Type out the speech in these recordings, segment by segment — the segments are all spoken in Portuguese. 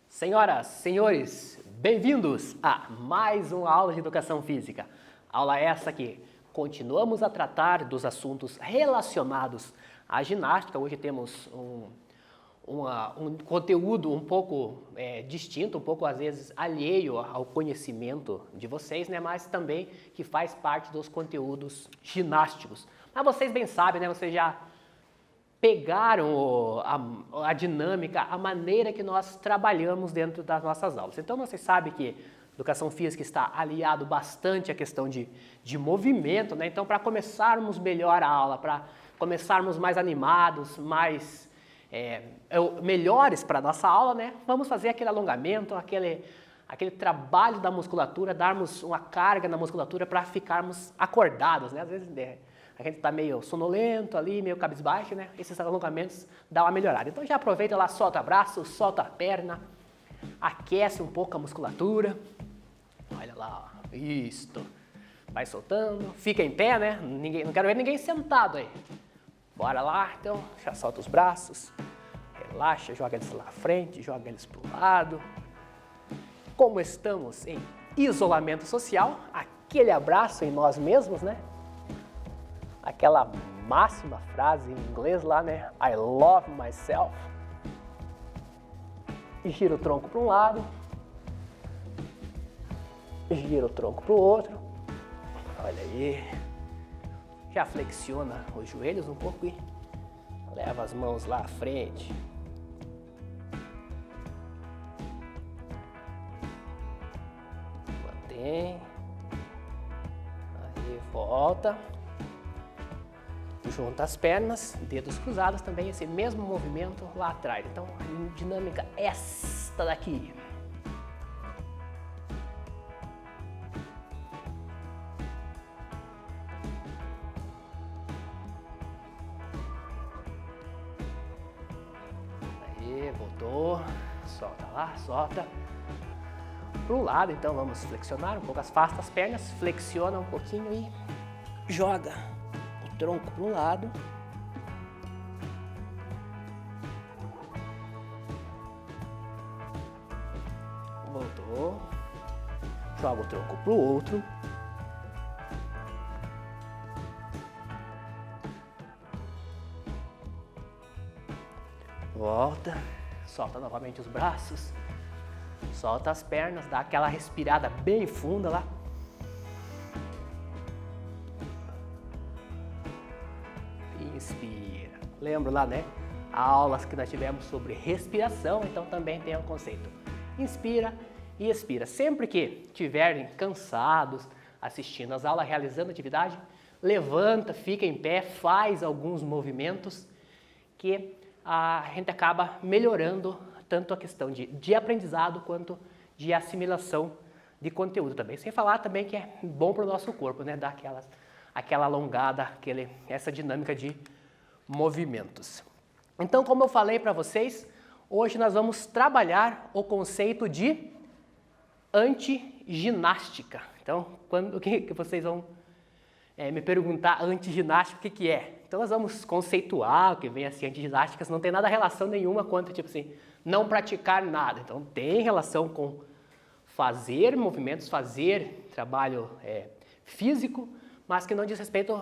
Senhoras, senhores, bem-vindos a mais uma aula de Educação Física. Aula essa que continuamos a tratar dos assuntos relacionados à ginástica. Hoje temos um conteúdo um pouco distinto, um pouco às vezes alheio ao conhecimento de vocês, né? Mas também que faz parte dos conteúdos ginásticos. Mas vocês bem sabem, né? Vocês já pegaram a dinâmica, a maneira que nós trabalhamos dentro das nossas aulas. Então, vocês sabem que Educação Física está aliado bastante à questão de movimento, né? Então, para começarmos melhor a aula, para começarmos mais animados, mais melhores para a nossa aula, né? Vamos fazer aquele alongamento, aquele trabalho da musculatura, darmos uma carga na musculatura para ficarmos acordados, né? Às vezes a gente está meio sonolento ali, meio cabisbaixo, né? Esses alongamentos dão uma melhorada. Então já aproveita lá, solta o braço, solta a perna, aquece um pouco a musculatura. Olha lá, ó. Isto. Vai soltando, fica em pé, né? Não quero ver ninguém sentado aí. Bora lá, então, já solta os braços, relaxa, joga eles lá à frente, joga eles para o lado. Como estamos em isolamento social, aquele abraço em nós mesmos, né? Aquela máxima frase em inglês lá, né? I love myself. Gira o tronco para um lado, gira o tronco para o outro. Olha aí. Já flexiona os joelhos um pouco e leva as mãos lá à frente. Mantém. Aí volta. Junta as pernas, dedos cruzados também, esse mesmo movimento lá atrás. Então, a dinâmica é esta daqui. Aí, voltou. Solta lá, solta. Para um lado, então, vamos flexionar um pouco, afasta as pernas, flexiona um pouquinho e joga o tronco para um lado. Voltou. Joga o tronco para o outro. Volta. Solta novamente os braços. Solta as pernas, dá aquela respirada bem funda lá. Inspira. Lembra lá, né? Aulas que nós tivemos sobre respiração, então também tem um conceito. Inspira e expira. Sempre que estiverem cansados, assistindo às aulas, realizando atividade, levanta, fica em pé, faz alguns movimentos que a gente acaba melhorando tanto a questão de aprendizado quanto de assimilação de conteúdo também. Sem falar também que é bom para o nosso corpo, né? Dar aquela alongada, essa dinâmica de movimentos. Então, como eu falei para vocês, hoje nós vamos trabalhar o conceito de antiginástica. Então, o que vocês vão me perguntar, antiginástica, o que é? Então, nós vamos conceituar o que vem assim, antiginásticas, não tem nada relação nenhuma quanto, tipo assim, não praticar nada. Então, tem relação com fazer movimentos, fazer trabalho físico, mas que não diz respeito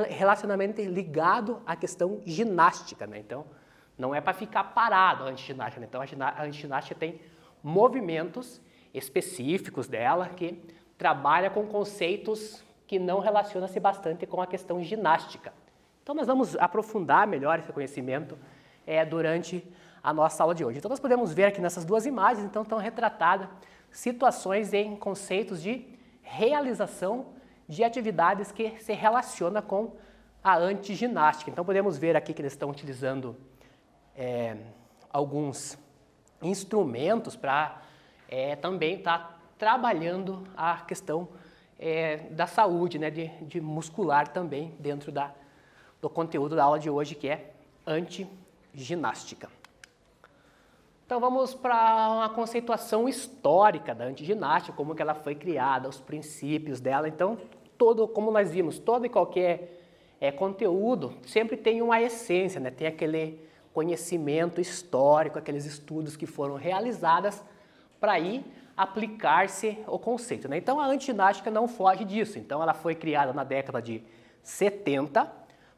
relacionamento ligado à questão ginástica, né? Então, não é para ficar parado a antiginástica, né? Então, a antiginástica tem movimentos específicos dela que trabalha com conceitos que não relacionam-se bastante com a questão ginástica. Então, nós vamos aprofundar melhor esse conhecimento durante a nossa aula de hoje. Então, nós podemos ver aqui nessas duas imagens, então, estão retratadas situações em conceitos de realização de atividades que se relacionam com a antiginástica. Então, podemos ver aqui que eles estão utilizando alguns instrumentos para também estar trabalhando a questão da saúde, né, de muscular também dentro do conteúdo da aula de hoje, que é antiginástica. Então vamos para uma conceituação histórica da antiginástica, como que ela foi criada, os princípios dela. Então, como nós vimos, todo e qualquer conteúdo sempre tem uma essência, né? Tem aquele conhecimento histórico, aqueles estudos que foram realizados para aí aplicar-se o conceito, né? Então a antiginástica não foge disso. Então ela foi criada na década de 70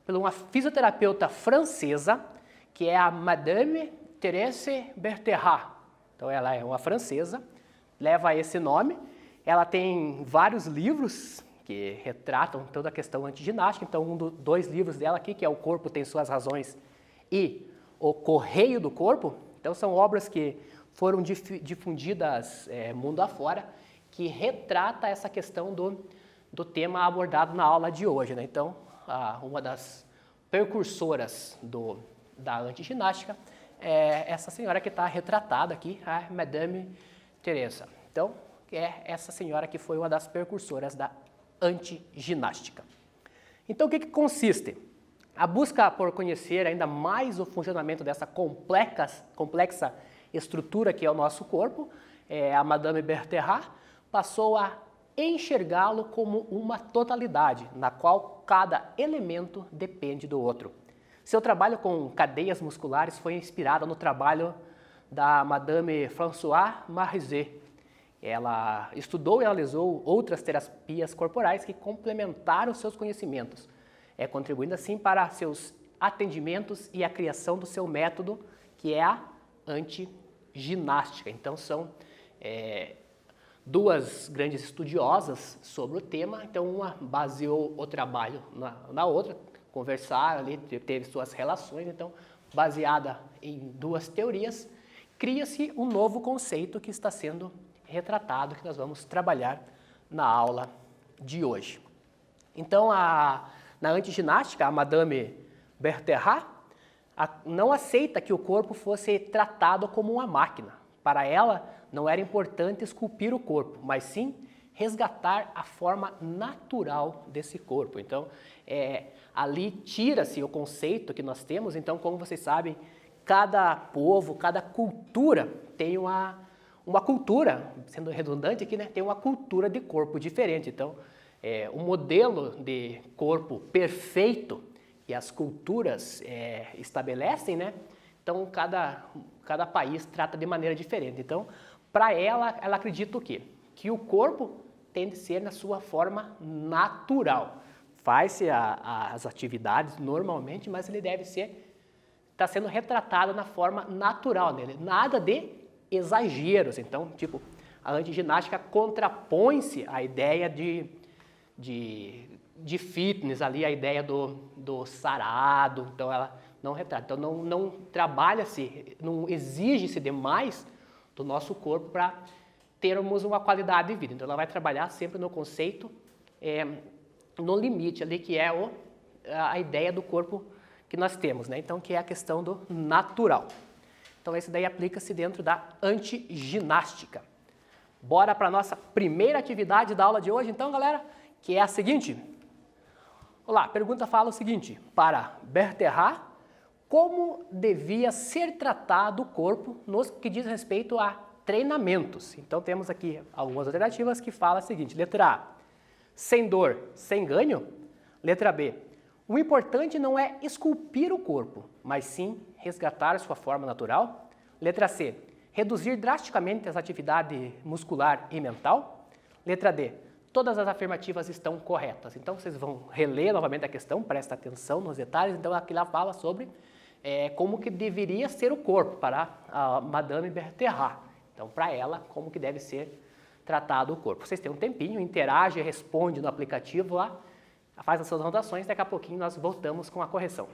por uma fisioterapeuta francesa, que é a Madame Thérèse Bertherat. Então ela é uma francesa, leva esse nome. Ela tem vários livros que retratam toda a questão antiginástica. Então, dois livros dela aqui, que é O Corpo Tem Suas Razões e O Correio do Corpo. Então, são obras que foram difundidas mundo afora, que retrata essa questão do tema abordado na aula de hoje, né? Então, uma das precursoras da antiginástica é essa senhora que está retratada aqui, a Madame Teresa. Então, é essa senhora que foi uma das precursoras da antiginástica. Então, o que consiste? A busca por conhecer ainda mais o funcionamento dessa complexa estrutura que é o nosso corpo, a Madame Bertherat passou a enxergá-lo como uma totalidade, na qual cada elemento depende do outro. Seu trabalho com cadeias musculares foi inspirado no trabalho da Madame Françoise Marizet. Ela estudou e analisou outras terapias corporais que complementaram seus conhecimentos, contribuindo assim para seus atendimentos e a criação do seu método, que é a antiginástica. Então são duas grandes estudiosas sobre o tema, então uma baseou o trabalho na outra, conversaram ali, teve suas relações, então baseada em duas teorias, cria-se um novo conceito que está sendo retratado, que nós vamos trabalhar na aula de hoje. Então, na antiginástica, a Madame Bertherat não aceita que o corpo fosse tratado como uma máquina. Para ela, não era importante esculpir o corpo, mas sim resgatar a forma natural desse corpo. Então, ali tira-se o conceito que nós temos. Então, como vocês sabem, cada povo, cada cultura tem uma cultura, sendo redundante aqui, né, tem uma cultura de corpo diferente. Então, o modelo de corpo perfeito que as culturas estabelecem, né, então cada país trata de maneira diferente. Então, para ela acredita o quê? Que o corpo tem de ser na sua forma natural. Faz-se as atividades normalmente, mas ele deve está sendo retratado na forma natural dele, nada de exageros. Então, tipo, a antiginástica contrapõe-se à ideia de fitness ali, a ideia do sarado. Então, ela não retrata. Então, não trabalha-se, não exige-se demais do nosso corpo para termos uma qualidade de vida. Então, ela vai trabalhar sempre no conceito, no limite ali, que é a ideia do corpo que nós temos, né? Então, que é a questão do natural. Então, esse daí aplica-se dentro da antiginástica. Bora para a nossa primeira atividade da aula de hoje, então, galera, que é a seguinte. Olá, a pergunta fala o seguinte: para Bertherat, como devia ser tratado o corpo no que diz respeito a treinamentos? Então, temos aqui algumas alternativas que falam o seguinte: letra A, sem dor, sem ganho. Letra B, o importante não é esculpir o corpo, mas sim resgatar sua forma natural. Letra C, reduzir drasticamente as atividades muscular e mental. Letra D, todas as afirmativas estão corretas. Então, vocês vão reler novamente a questão, presta atenção nos detalhes. Então, aqui ela fala sobre como que deveria ser o corpo para a Madame Bertherat. Então, para ela, como que deve ser tratado o corpo. Vocês têm um tempinho, interage, responde no aplicativo lá, faz as suas anotações, daqui a pouquinho nós voltamos com a correção.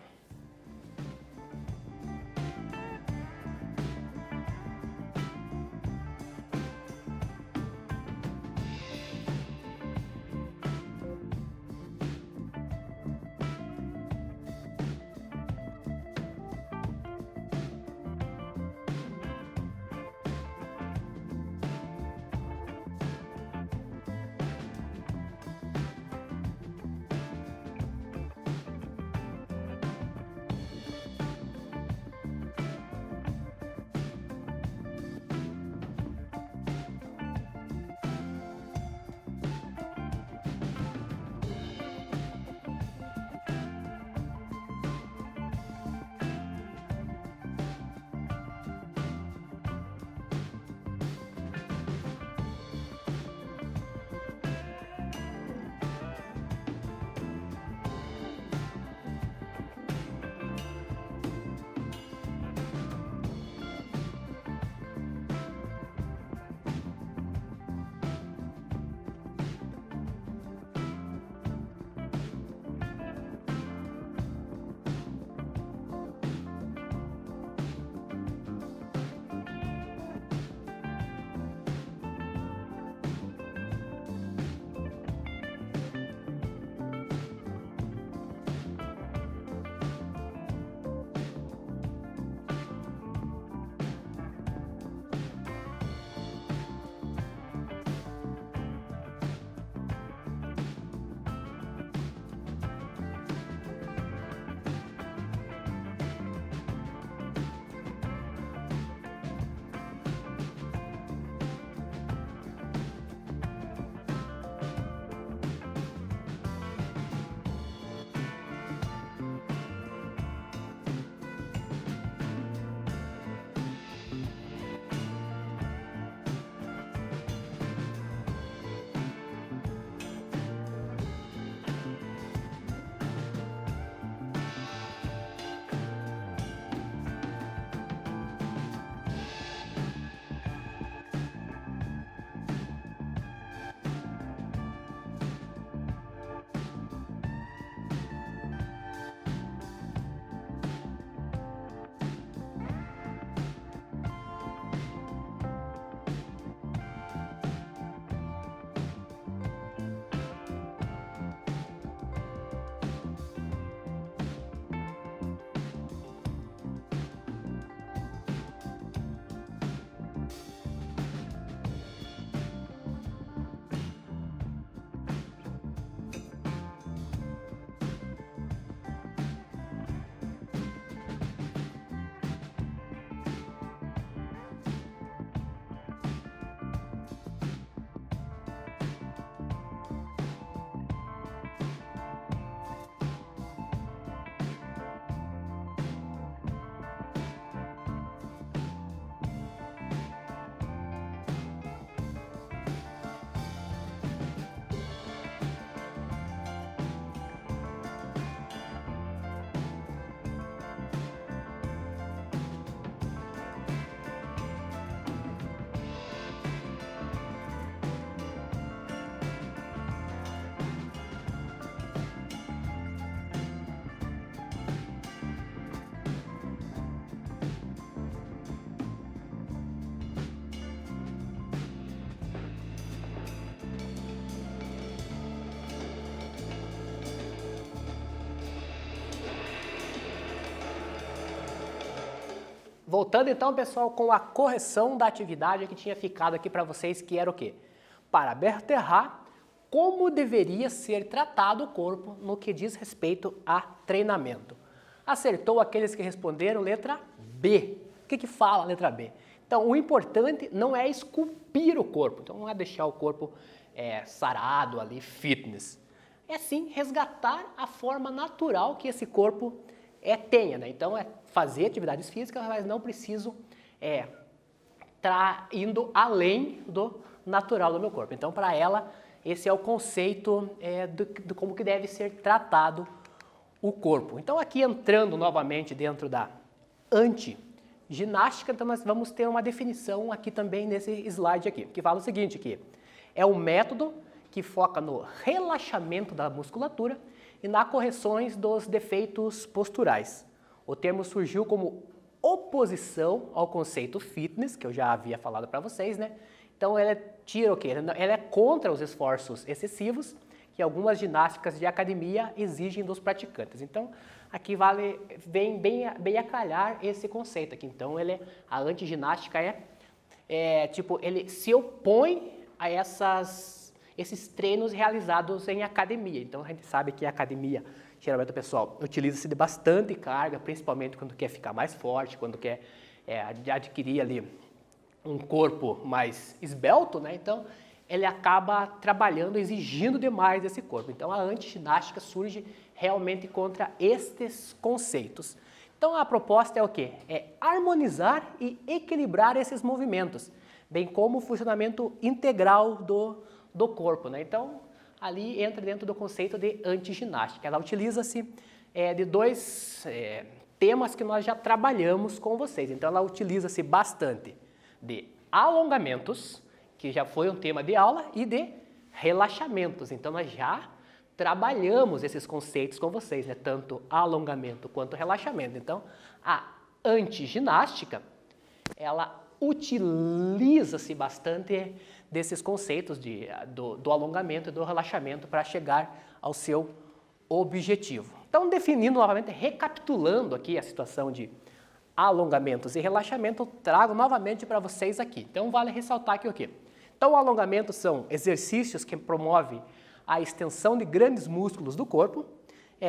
voltando então, pessoal, com a correção da atividade que tinha ficado aqui para vocês, que era o quê? Para aterrar, como deveria ser tratado o corpo no que diz respeito a treinamento. Acertou aqueles que responderam letra B. O que fala a letra B? Então, o importante não é esculpir o corpo, então não é deixar o corpo sarado ali, fitness. É sim resgatar a forma natural que esse corpo tenha, né? Então, é fazer atividades físicas, mas não preciso estar indo além do natural do meu corpo. Então, para ela, esse é o conceito de como que deve ser tratado o corpo. Então, aqui entrando novamente dentro da antiginástica, então nós vamos ter uma definição aqui também nesse slide aqui, que fala o seguinte, que é um método que foca no relaxamento da musculatura e na correções dos defeitos posturais. O termo surgiu como oposição ao conceito fitness, que eu já havia falado para vocês, né? Então, ela tira o quê? Ela é contra os esforços excessivos que algumas ginásticas de academia exigem dos praticantes. Então, aqui vem bem a calhar esse conceito aqui. Então, a antiginástica ele se opõe a esses treinos realizados em academia. Então, a gente sabe que a academia, geralmente o pessoal utiliza-se de bastante carga, principalmente quando quer ficar mais forte, quando quer adquirir ali um corpo mais esbelto, né? Então, ele acaba trabalhando, exigindo demais desse corpo. Então, a antiginástica surge realmente contra estes conceitos. Então, a proposta é o quê? É harmonizar e equilibrar esses movimentos, bem como o funcionamento integral do corpo, né? Então, ali entra dentro do conceito de antiginástica. Ela utiliza-se de dois temas que nós já trabalhamos com vocês. Então, ela utiliza-se bastante de alongamentos, que já foi um tema de aula, e de relaxamentos. Então, nós já trabalhamos esses conceitos com vocês, né? Tanto alongamento quanto relaxamento. Então, a antiginástica, ela utiliza-se bastante desses conceitos do alongamento e do relaxamento para chegar ao seu objetivo. Então, definindo novamente, recapitulando aqui a situação de alongamentos e relaxamento, eu trago novamente para vocês aqui. Então, vale ressaltar aqui o quê? Então, o alongamento são exercícios que promovem a extensão de grandes músculos do corpo.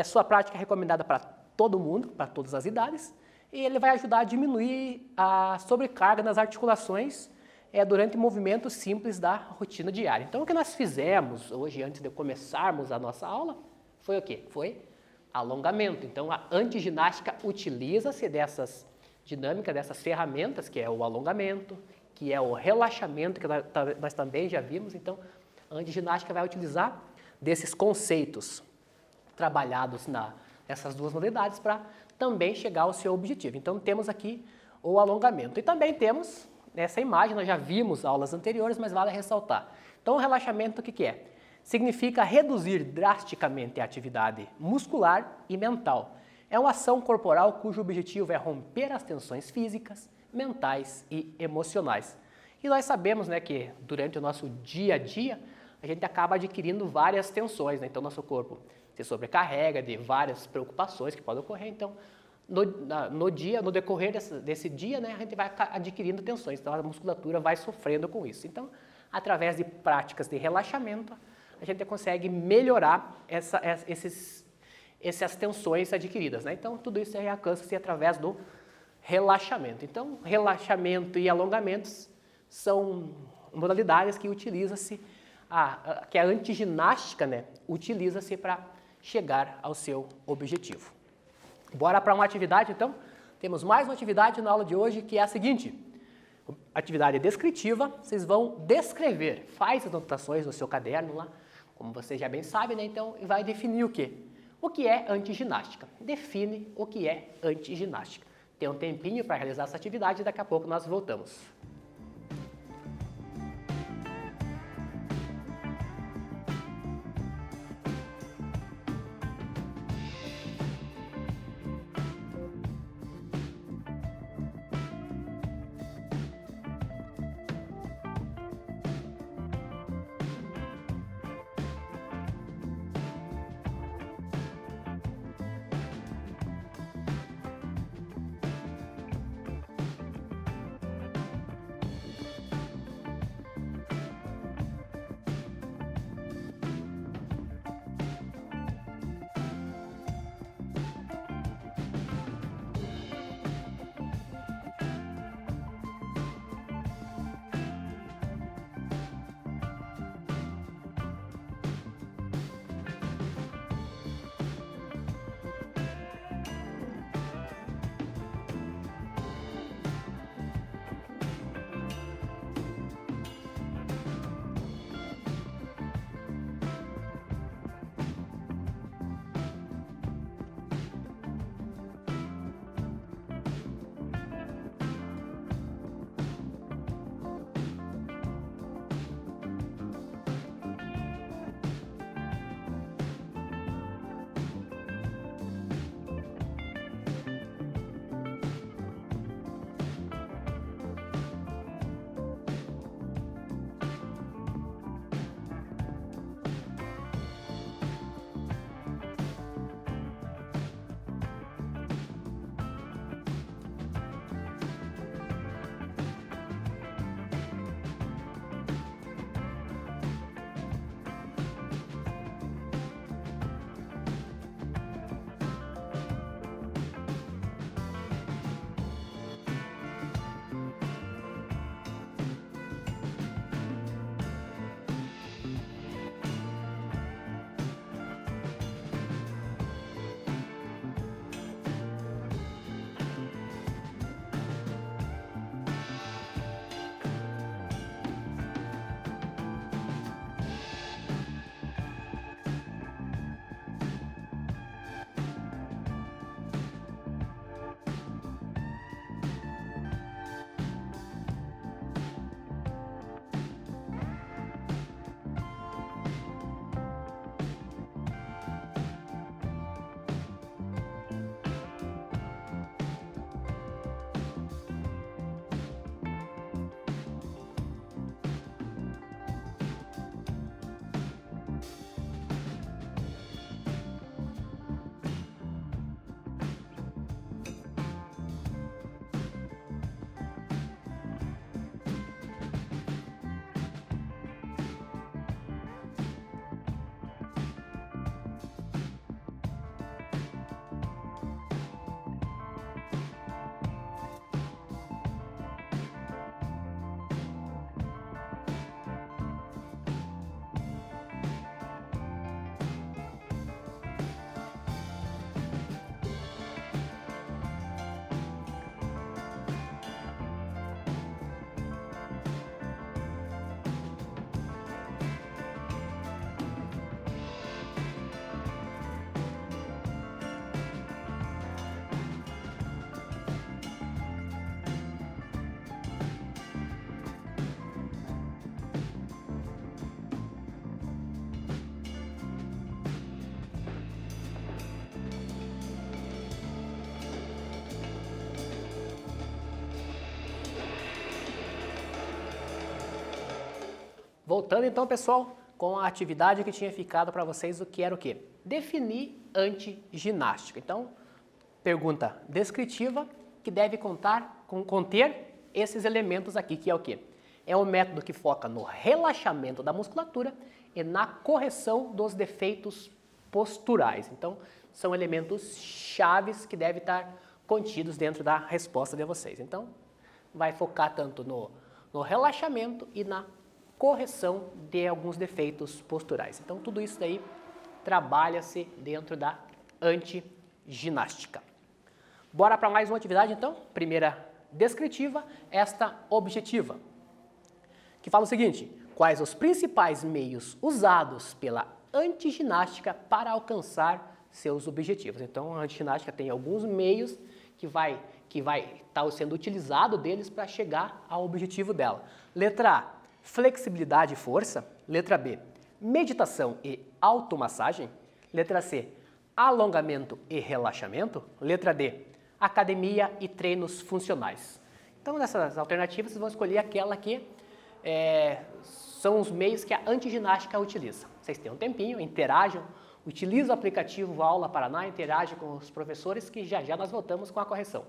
Sua prática é recomendada para todo mundo, para todas as idades, e ele vai ajudar a diminuir a sobrecarga nas articulações durante movimentos simples da rotina diária. Então, o que nós fizemos hoje, antes de começarmos a nossa aula, foi o quê? Foi alongamento. Então, a antiginástica utiliza-se dessas dinâmicas, dessas ferramentas, que é o alongamento, que é o relaxamento, que nós também já vimos. Então, a antiginástica vai utilizar desses conceitos trabalhados nessas duas modalidades para também chegar ao seu objetivo. Então, temos aqui o alongamento. E também temos, nessa imagem, nós já vimos aulas anteriores, mas vale ressaltar. Então, o relaxamento, o que é? Significa reduzir drasticamente a atividade muscular e mental. É uma ação corporal cujo objetivo é romper as tensões físicas, mentais e emocionais. E nós sabemos, né, que durante o nosso dia a dia, a gente acaba adquirindo várias tensões, né? Então, nosso corpo se sobrecarrega de várias preocupações que podem ocorrer. Então, no decorrer desse dia, né, a gente vai adquirindo tensões. Então, a musculatura vai sofrendo com isso. Então, através de práticas de relaxamento, a gente consegue melhorar essas tensões adquiridas, né? Então, tudo isso alcança-se através do relaxamento. Então, relaxamento e alongamentos são modalidades que utiliza-se, que a antiginástica, né, utiliza-se para chegar ao seu objetivo. Bora para uma atividade, então? Temos mais uma atividade na aula de hoje, que é a seguinte. Atividade descritiva, vocês vão descrever, faz as anotações no seu caderno lá, como vocês já bem sabem, né? Então, vai definir o quê? O que é antiginástica? Define o que é antiginástica. Tem um tempinho para realizar essa atividade e daqui a pouco nós voltamos. Voltando então, pessoal, com a atividade que tinha ficado para vocês, o que era o quê? Definir antiginástica. Então, pergunta descritiva que deve conter esses elementos aqui, que é o quê? É um método que foca no relaxamento da musculatura e na correção dos defeitos posturais. Então, são elementos chaves que devem estar contidos dentro da resposta de vocês. Então, vai focar tanto no relaxamento e na correção de alguns defeitos posturais. Então, tudo isso daí trabalha-se dentro da antiginástica. Bora para mais uma atividade, então? Primeira descritiva, esta objetiva, que fala o seguinte: quais os principais meios usados pela antiginástica para alcançar seus objetivos? Então, a antiginástica tem alguns meios que vai estar sendo utilizado deles para chegar ao objetivo dela. Letra A, flexibilidade e força. Letra B, meditação e automassagem. Letra C, alongamento e relaxamento. Letra D, academia e treinos funcionais. Então, nessas alternativas, vocês vão escolher aquela que são os meios que a antiginástica utiliza. Vocês têm um tempinho, interajam, utilizem o aplicativo Aula Paraná, interagem com os professores, que já já nós voltamos com a correção.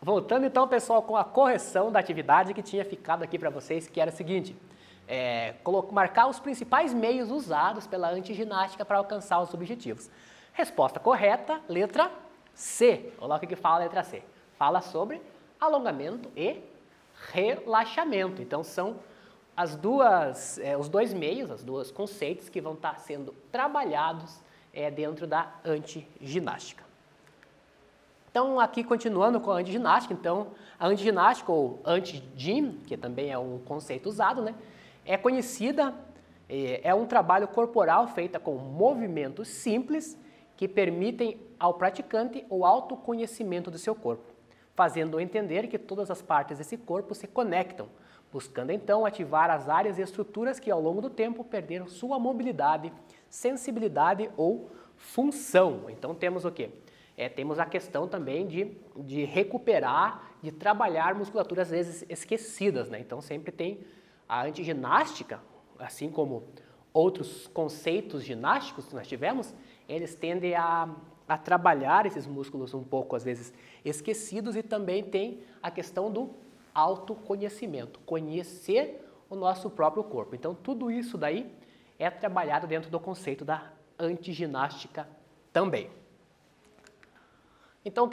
Voltando então, pessoal, com a correção da atividade que tinha ficado aqui para vocês, que era o seguinte, marcar os principais meios usados pela antiginástica para alcançar os objetivos. Resposta correta, letra C. Olha lá o que fala a letra C. Fala sobre alongamento e relaxamento. Então, são os dois meios, os dois conceitos que vão estar sendo trabalhados dentro da antiginástica. Então, aqui continuando com a antiginástica, então, a antiginástica ou anti-gym, que também é um conceito usado, né, é conhecida, é um trabalho corporal feito com movimentos simples que permitem ao praticante o autoconhecimento do seu corpo, fazendo entender que todas as partes desse corpo se conectam, buscando então ativar as áreas e estruturas que ao longo do tempo perderam sua mobilidade, sensibilidade ou função. Então temos o quê? Temos a questão também de recuperar, de trabalhar musculaturas às vezes esquecidas, né? Então sempre tem a antiginástica, assim como outros conceitos ginásticos que nós tivemos, eles tendem a trabalhar esses músculos um pouco às vezes esquecidos, e também tem a questão do autoconhecimento, conhecer o nosso próprio corpo. Então tudo isso daí é trabalhado dentro do conceito da antiginástica também. Então,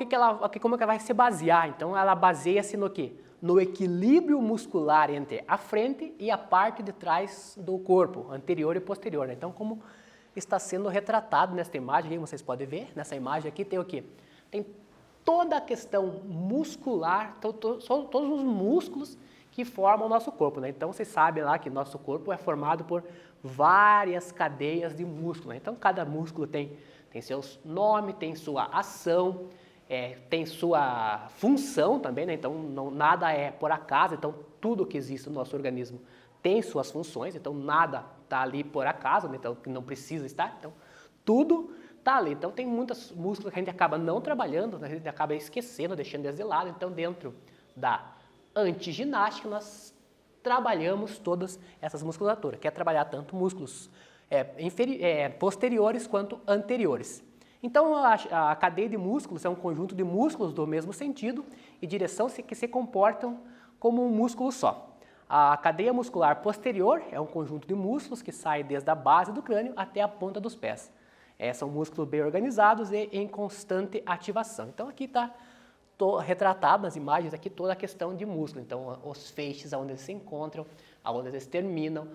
como que ela vai se basear? Então, ela baseia-se no quê? No equilíbrio muscular entre a frente e a parte de trás do corpo, anterior e posterior, né? Então, como está sendo retratado nesta imagem, aí vocês podem ver, nessa imagem aqui tem o quê? Tem toda a questão muscular, todos os músculos que formam o nosso corpo, né? Então, vocês sabem lá que nosso corpo é formado por várias cadeias de músculo, né? Então, cada músculo tem seu nome, tem sua ação, tem sua função também, né? Então nada é por acaso, então tudo que existe no nosso organismo tem suas funções, então nada está ali por acaso, né? Então que não precisa estar, então tudo está ali. Então tem muitos músculos que a gente acaba não trabalhando, a gente acaba esquecendo, deixando de lado. Então dentro da antiginástica nós trabalhamos todas essas musculaturas, que é trabalhar tanto músculos posteriores quanto anteriores. Então, a cadeia de músculos é um conjunto de músculos do mesmo sentido e direção que se comportam como um músculo só. A cadeia muscular posterior é um conjunto de músculos que sai desde a base do crânio até a ponta dos pés. São músculos bem organizados e em constante ativação. Então, aqui está retratado nas imagens aqui toda a questão de músculo. Então, os feixes, onde eles se encontram, onde eles terminam,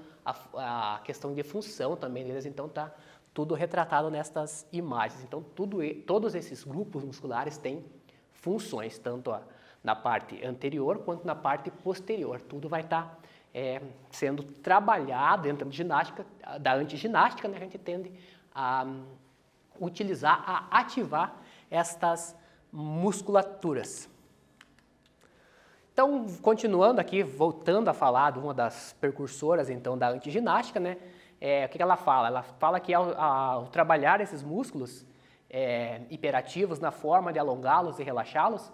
a questão de função também deles, então está tudo retratado nestas imagens. Então, todos esses grupos musculares têm funções, tanto na parte anterior quanto na parte posterior. Tudo vai estar sendo trabalhado dentro da antiginástica, né? A gente tende a utilizar, a ativar estas musculaturas. Então, continuando aqui, voltando a falar de uma das precursoras, então, da antiginástica, né? O que ela fala? Ela fala que ao trabalhar esses músculos hiperativos na forma de alongá-los e relaxá-los,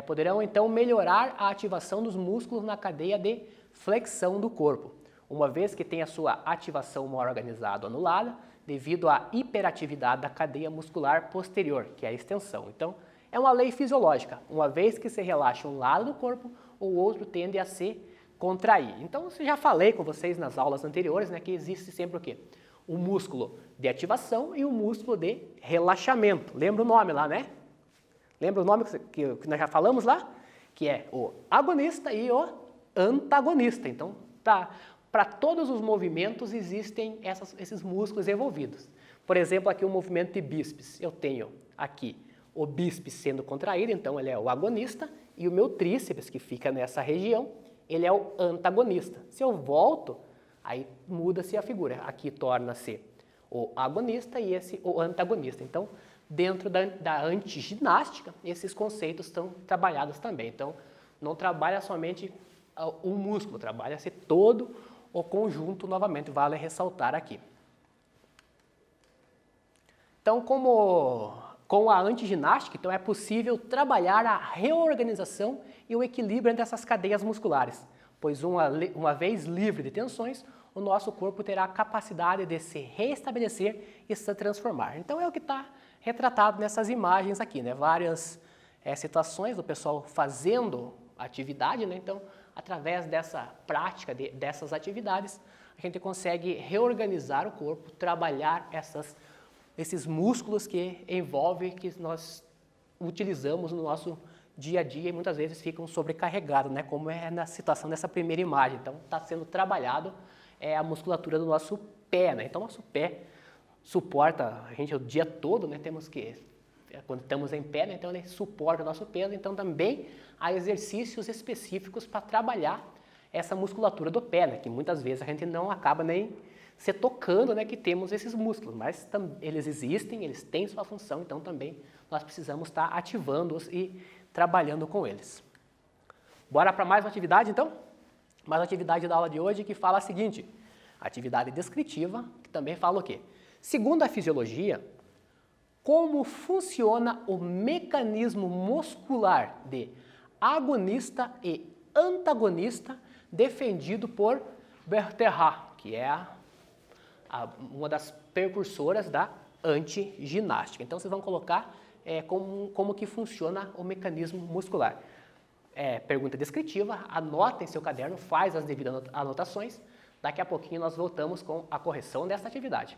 poderão, então, melhorar a ativação dos músculos na cadeia de flexão do corpo, uma vez que tem a sua ativação mal organizada ou anulada, devido à hiperatividade da cadeia muscular posterior, que é a extensão. Então, é uma lei fisiológica. Uma vez que se relaxa um lado do corpo, o outro tende a se contrair. Então, eu já falei com vocês nas aulas anteriores, né, que existe sempre o quê? O músculo de ativação e o músculo de relaxamento. Lembra o nome lá, né? Lembra o nome que nós já falamos lá? Que é o agonista e o antagonista. Então, para todos os movimentos existem esses músculos envolvidos. Por exemplo, aqui o movimento de bíceps. Eu tenho aqui o bíceps sendo contraído, então ele é o agonista, e o meu tríceps, que fica nessa região, ele é o antagonista. Se eu volto, aí muda-se a figura. Aqui torna-se o agonista e esse o antagonista. Então, dentro da antiginástica, esses conceitos estão trabalhados também. Então, não trabalha somente o músculo, trabalha-se todo o conjunto, novamente, vale ressaltar aqui. Então, com a antiginástica, então, é possível trabalhar a reorganização e o equilíbrio entre essas cadeias musculares, pois uma vez livre de tensões, o nosso corpo terá a capacidade de se restabelecer e se transformar. Então, é o que está retratado nessas imagens aqui, né? Várias situações do pessoal fazendo atividade, né? Então, através dessa prática, dessas atividades, a gente consegue reorganizar o corpo, trabalhar esses músculos que envolvem, que nós utilizamos no nosso dia a dia e muitas vezes ficam sobrecarregados, né? Como é na situação dessa primeira imagem. Então, está sendo trabalhado a musculatura do nosso pé, né? Então, nosso pé suporta a gente o dia todo, né? Quando estamos em pé, né? Então ele suporta o nosso peso. Então, também há exercícios específicos para trabalhar essa musculatura do pé, né? Que muitas vezes a gente não acaba nem se tocando, né? Que temos esses músculos, mas eles existem, eles têm sua função, então também nós precisamos estar ativando-os e trabalhando com eles. Bora para mais uma atividade, então? Mais uma atividade da aula de hoje que fala a seguinte, atividade descritiva, que também fala o quê? Segundo a fisiologia, como funciona o mecanismo muscular de agonista e antagonista defendido por Bertherat, que é uma das precursoras da antiginástica. Então, vocês vão colocar como que funciona o mecanismo muscular. Pergunta descritiva, anota em seu caderno, faz as devidas anotações. Daqui a pouquinho nós voltamos com a correção dessa atividade.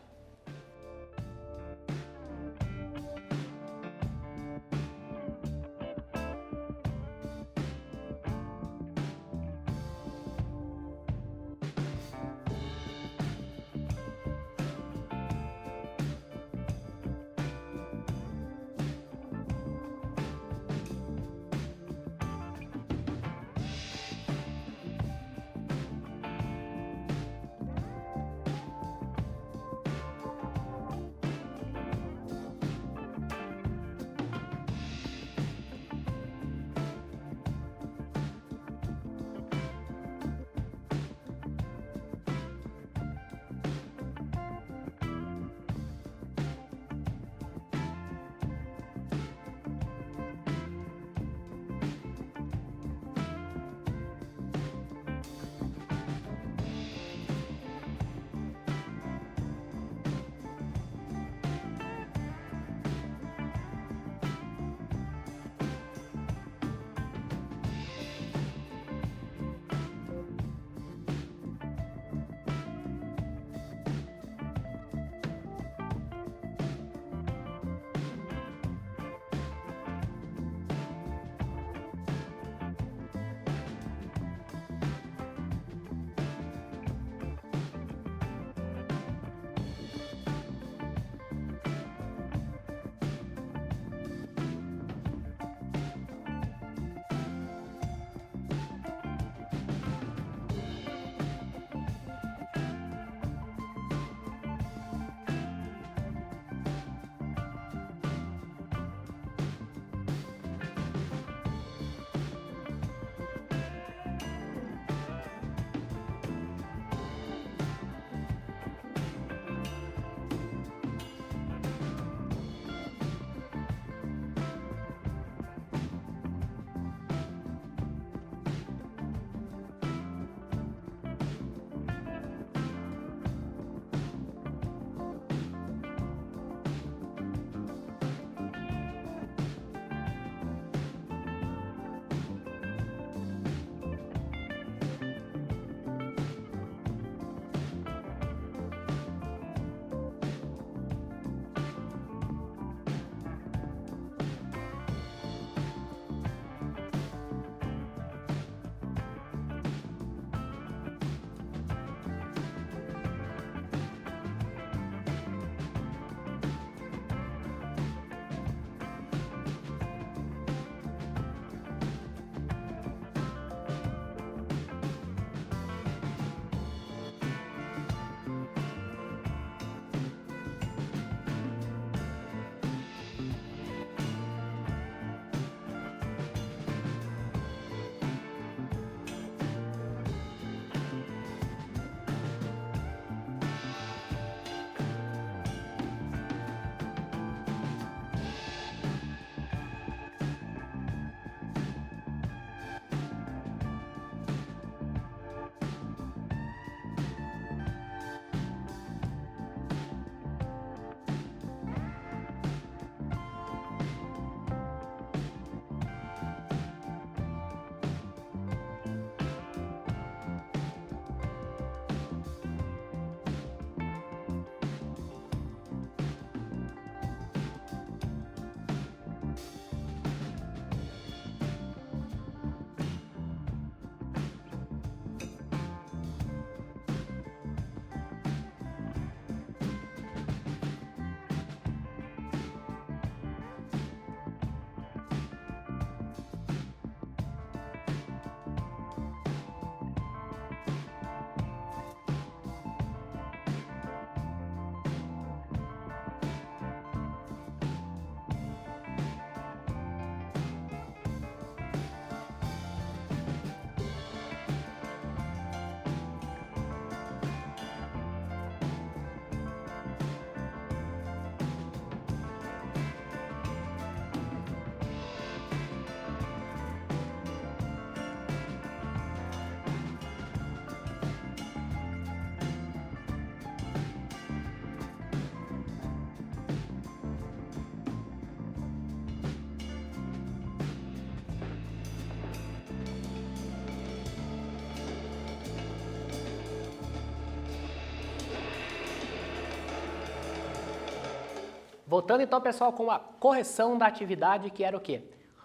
Voltando então, pessoal, com a correção da atividade, que era o quê?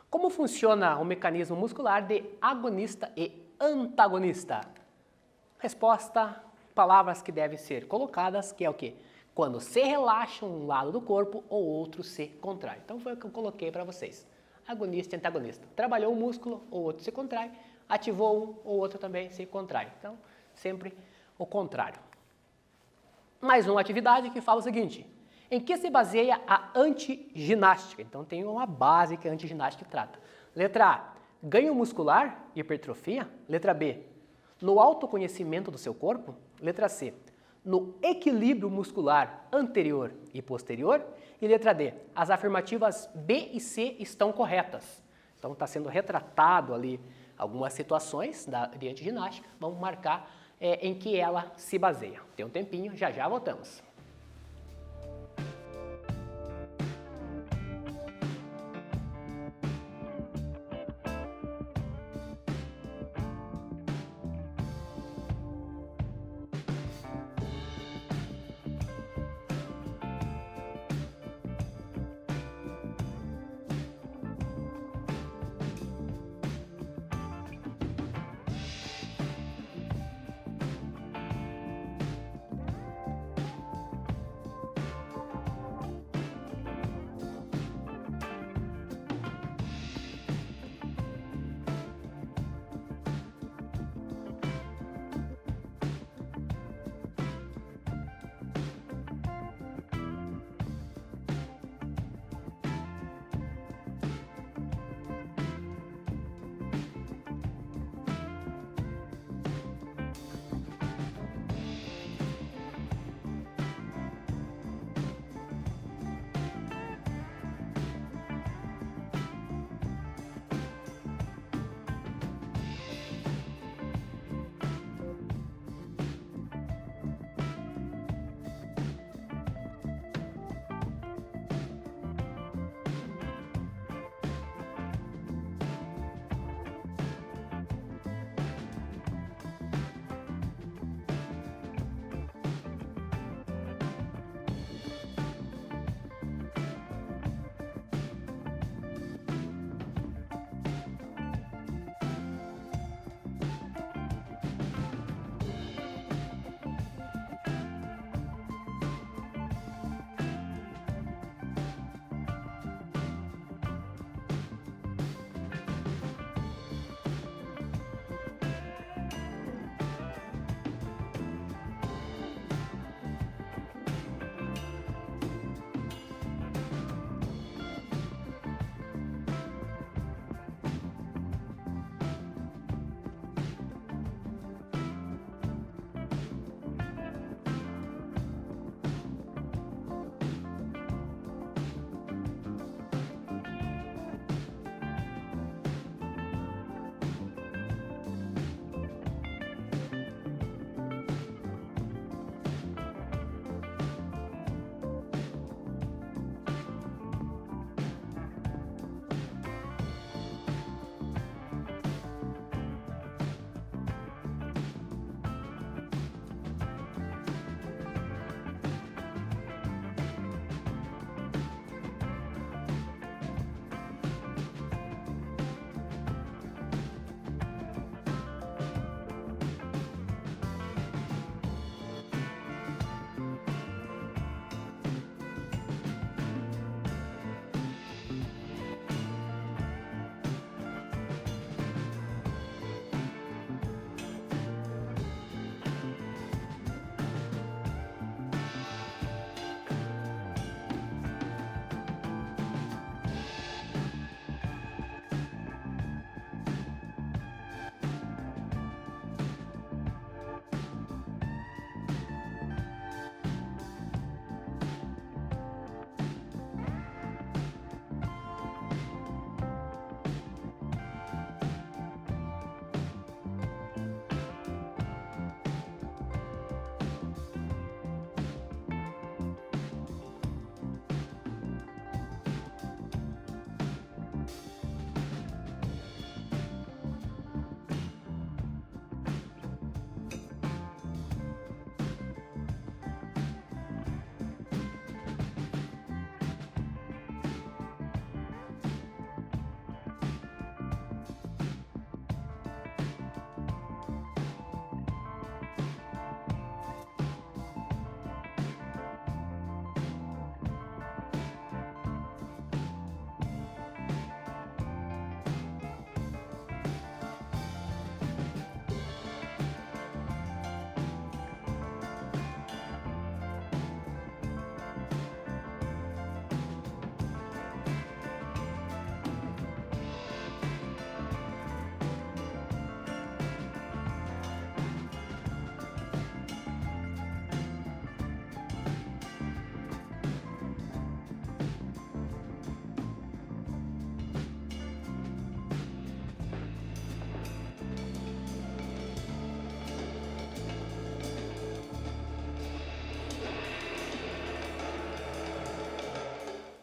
Como funciona o mecanismo muscular de agonista e antagonista? Resposta, palavras que devem ser colocadas, que é o quê? Quando se relaxa um lado do corpo ou outro se contrai. Então foi o que eu coloquei para vocês. Agonista e antagonista. Trabalhou um músculo, ou outro se contrai. Ativou um, ou outro também se contrai. Então, sempre o contrário. Mais uma atividade que fala o seguinte: em que se baseia a antiginástica? Então tem uma base que a antiginástica trata. Letra A, ganho muscular, hipertrofia. Letra B, no autoconhecimento do seu corpo. Letra C, no equilíbrio muscular anterior e posterior. E letra D, as afirmativas B e C estão corretas. Então está sendo retratado ali algumas situações de antiginástica. Vamos marcar em que ela se baseia. Tem um tempinho, já já voltamos.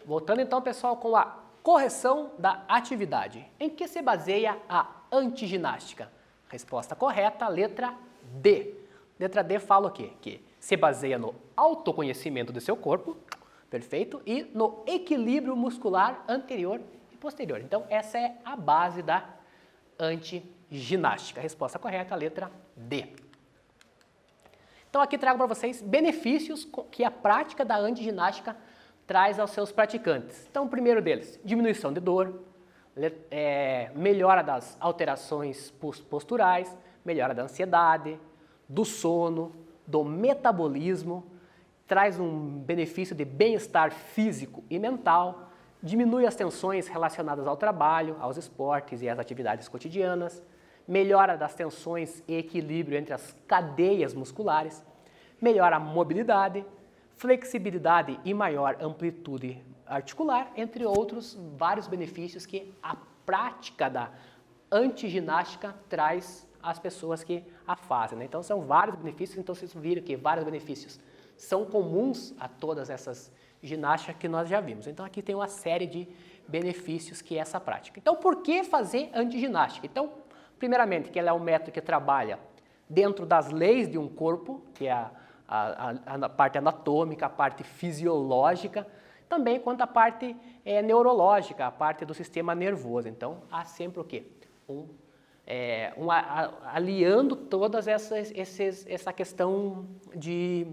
Voltando então, pessoal, com a correção da atividade. Em que se baseia a antiginástica? Resposta correta, letra D. Letra D fala o quê? Que se baseia no autoconhecimento do seu corpo, perfeito, e no equilíbrio muscular anterior e posterior. Então, essa é a base da antiginástica. Resposta correta, letra D. Então, aqui trago para vocês benefícios que a prática da antiginástica traz aos seus praticantes. Então, o primeiro deles, diminuição de dor, melhora das alterações posturais, melhora da ansiedade, do sono, do metabolismo, traz um benefício de bem-estar físico e mental, diminui as tensões relacionadas ao trabalho, aos esportes e às atividades cotidianas, melhora das tensões e equilíbrio entre as cadeias musculares, melhora a mobilidade, flexibilidade e maior amplitude articular, entre outros vários benefícios que a prática da antiginástica traz às pessoas que a fazem, né? Então são vários benefícios, então vocês viram que vários benefícios são comuns a todas essas ginásticas que nós já vimos. Então aqui tem uma série de benefícios que é essa prática. Então por que fazer antiginástica? Então, primeiramente, que ela é um método que trabalha dentro das leis de um corpo, que é a parte anatômica, a parte fisiológica, também quanto à parte neurológica, a parte do sistema nervoso. Então, há sempre o quê? Aliando todas essa questão de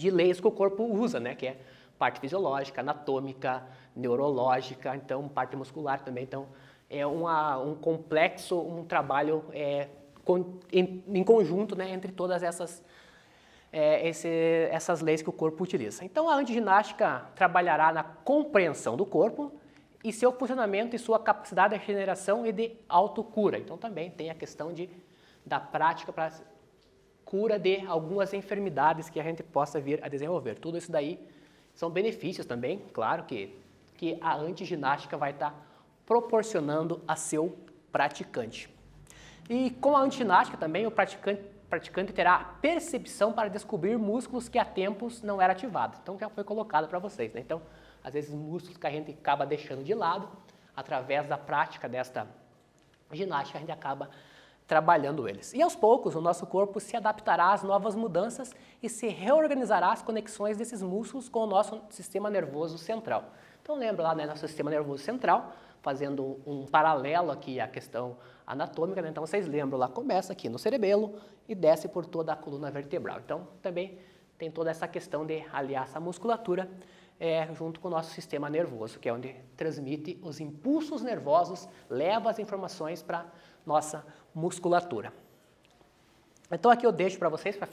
leis que o corpo usa, né? Que é parte fisiológica, anatômica, neurológica, então parte muscular também. Então, é um complexo, um trabalho em conjunto, né, entre todas essas leis que o corpo utiliza. Então, a antiginástica trabalhará na compreensão do corpo e seu funcionamento e sua capacidade de regeneração e de autocura. Então, também tem a questão da prática para cura de algumas enfermidades que a gente possa vir a desenvolver. Tudo isso daí são benefícios também, claro, que a antiginástica vai estar proporcionando a seu praticante. E com a antiginástica também, o praticante terá a percepção para descobrir músculos que há tempos não eram ativados. Então, já foi colocado para vocês, né? Então, às vezes, músculos que a gente acaba deixando de lado, através da prática desta ginástica, a gente acaba trabalhando eles. E aos poucos, o nosso corpo se adaptará às novas mudanças e se reorganizará as conexões desses músculos com o nosso sistema nervoso central. Então, lembra lá, né, nosso sistema nervoso central, fazendo um paralelo aqui à questão anatômica, né? Então, vocês lembram lá, começa aqui no cerebelo e desce por toda a coluna vertebral. Então, também tem toda essa questão de aliar essa musculatura junto com o nosso sistema nervoso, que é onde transmite os impulsos nervosos, leva as informações para nossa musculatura. Então, aqui eu deixo para vocês, para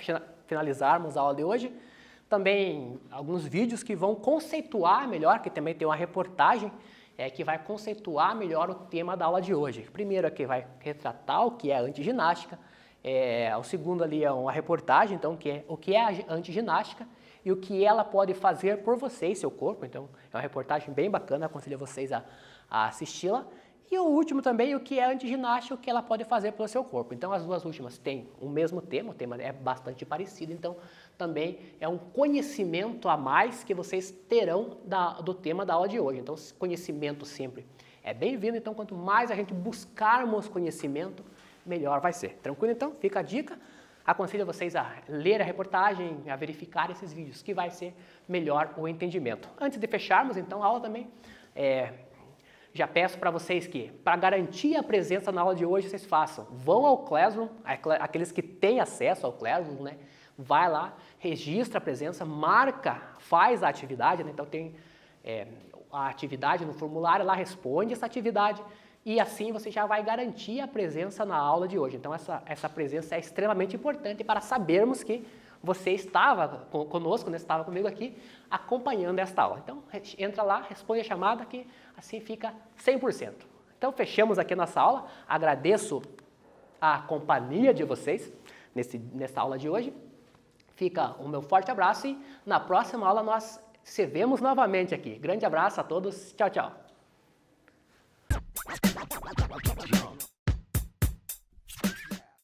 finalizarmos a aula de hoje, também alguns vídeos que vão conceituar melhor, que também tem uma reportagem que vai conceituar melhor o tema da aula de hoje. Primeiro aqui vai retratar o que é a antiginástica, o segundo ali é uma reportagem, então, o que é a antiginástica e o que ela pode fazer por você e seu corpo. Então, é uma reportagem bem bacana, aconselho vocês a assisti-la. E o último também, o que é a antiginástica, o que ela pode fazer pelo seu corpo. Então, as duas últimas têm o mesmo tema, o tema é bastante parecido, então também é um conhecimento a mais que vocês terão do tema da aula de hoje. Então, conhecimento sempre é bem-vindo, então quanto mais a gente buscarmos conhecimento, melhor vai ser. Tranquilo? Então, fica a dica. Aconselho vocês a ler a reportagem, a verificar esses vídeos, que vai ser melhor o entendimento. Antes de fecharmos, então, a aula também, já peço para vocês que, para garantir a presença na aula de hoje, vocês façam. Vão ao Classroom, aqueles que têm acesso ao Classroom, né? Vai lá, registra a presença, marca, faz a atividade, né? Então tem a atividade no formulário, lá responde essa atividade e assim você já vai garantir a presença na aula de hoje. Então essa presença é extremamente importante para sabermos que você estava conosco, né? Estava comigo aqui, acompanhando esta aula. Então, entra lá, responde a chamada, que assim fica 100%. Então, fechamos aqui a nossa aula. Agradeço a companhia de vocês nessa aula de hoje. Fica o meu forte abraço e na próxima aula nós se vemos novamente aqui. Grande abraço a todos. Tchau, tchau.